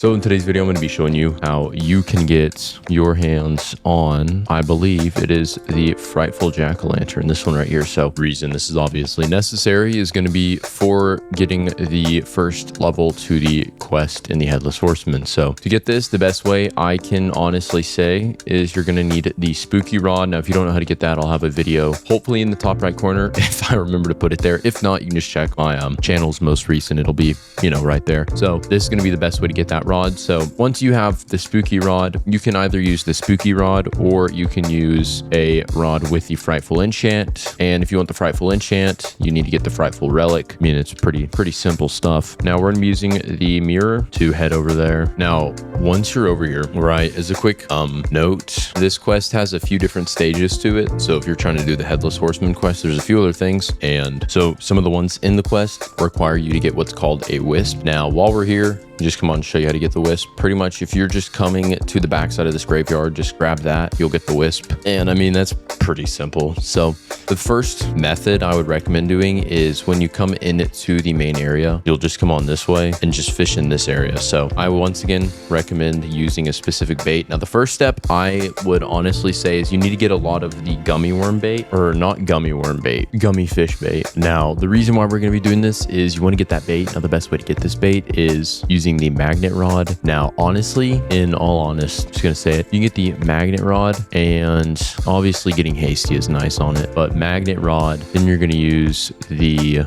So in today's video, I'm going to be showing you how you can get your hands on, I believe it is the Frightful Jack-o'-Lantern, this one right here. So the reason this is obviously necessary is going to be for getting the first level to the quest in the Headless Horseman. So to get this, the best way I can honestly say is you're going to need the spooky rod. Now, if you don't know how to get that, I'll have a video hopefully in the top right corner if I remember to put it there. If not, you can just check my channel's most recent. It'll be, right there. So this is going to be the best way to get that rod. So once you have the spooky rod, you can either use the spooky rod or you can use a rod with the frightful enchant. And if you want the frightful enchant, you need to get the frightful relic. I mean, it's pretty simple stuff. Now we're going to be using the mirror to head over there. Now, once you're over here, right, as a quick note, this quest has a few different stages to it. So if you're trying to do the Headless Horseman quest, there's a few other things. And so some of the ones in the quest require you to get what's called a wisp. Now, while we're here, just come on and show you how to get the wisp. Pretty much if you're just coming to the backside of this graveyard, just grab that, you'll get the wisp. And I mean, that's pretty simple. So the first method I would recommend doing is when you come into the main area, you'll just come on this way and just fish in this area. So I once again recommend using a specific bait. Now the first step I would honestly say is you need to get a lot of the gummy worm bait, or not gummy worm bait, gummy fish bait. Now the reason why we're going to be doing this is you want to get that bait. Now the best way to get this bait is using the magnet rod. Now honestly, in all honest, I'm just gonna say it, you can get the magnet rod, and obviously getting hasty is nice on it, but magnet rod, then you're gonna use the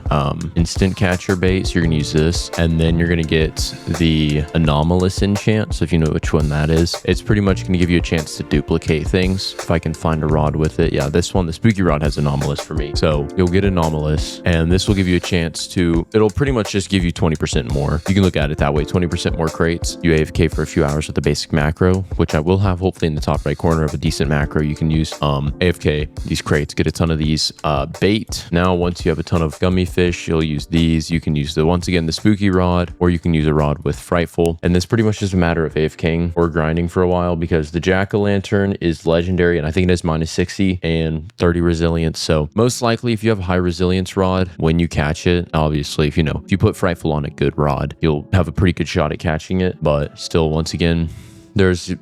instant catcher bait. So you're gonna use this, and then you're gonna get the anomalous enchant. So if you know which one that is, it's pretty much gonna give you a chance to duplicate things. If I can find a rod with it, yeah, this one, the spooky rod, has anomalous for me. So you'll get anomalous, and this will give you a chance to, it'll pretty much just give you 20% more. You can look at it that way, 20% more crates. You AFK for a few hours with the basic macro, which I will have hopefully in the top right corner of a decent macro. You can use AFK these crates, get a ton of these bait. Now once you have a ton of gummy fish, you'll use these. You can use once again the spooky rod, or you can use a rod with frightful, and this pretty much is a matter of AFKing or grinding for a while, because the jack-o'-lantern is legendary, and I think it is minus 60 and 30 resilience. So most likely if you have a high resilience rod, when you catch it, obviously if you put frightful on a good rod, you'll have a pretty good shot at catching it. But still, once again, there's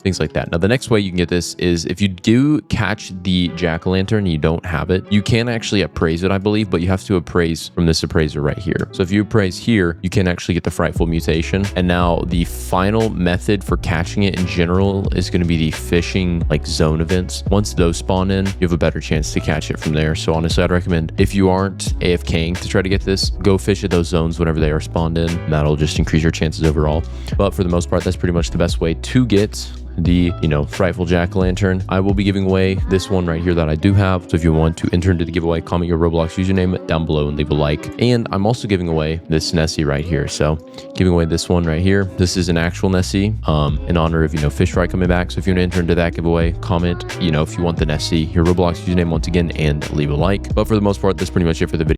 things like that. Now the next way you can get this is if you do catch the jack-o'-lantern and you don't have it, you can actually appraise it, I believe, but you have to appraise from this appraiser right here. So if you appraise here, you can actually get the frightful mutation. And now the final method for catching it in general is going to be the fishing zone events. Once those spawn in, you have a better chance to catch it from there. So honestly, I'd recommend, if you aren't AFKing to try to get this, go fish at those zones whenever they are spawned in. And that'll just increase your chances overall. But for the most part, that's pretty much the best way to get the Frightful Jack-o'-Lantern. I will be giving away this one right here that I do have. So if you want to enter into the giveaway, comment your Roblox username down below and leave a like. And I'm also giving away this Nessie right here. So giving away this one right here. This is an actual Nessie in honor of Fisch Fright coming back. So if you want to enter into that giveaway, comment if you want the Nessie, your Roblox username once again, and leave a like. But for the most part, that's pretty much it for the video.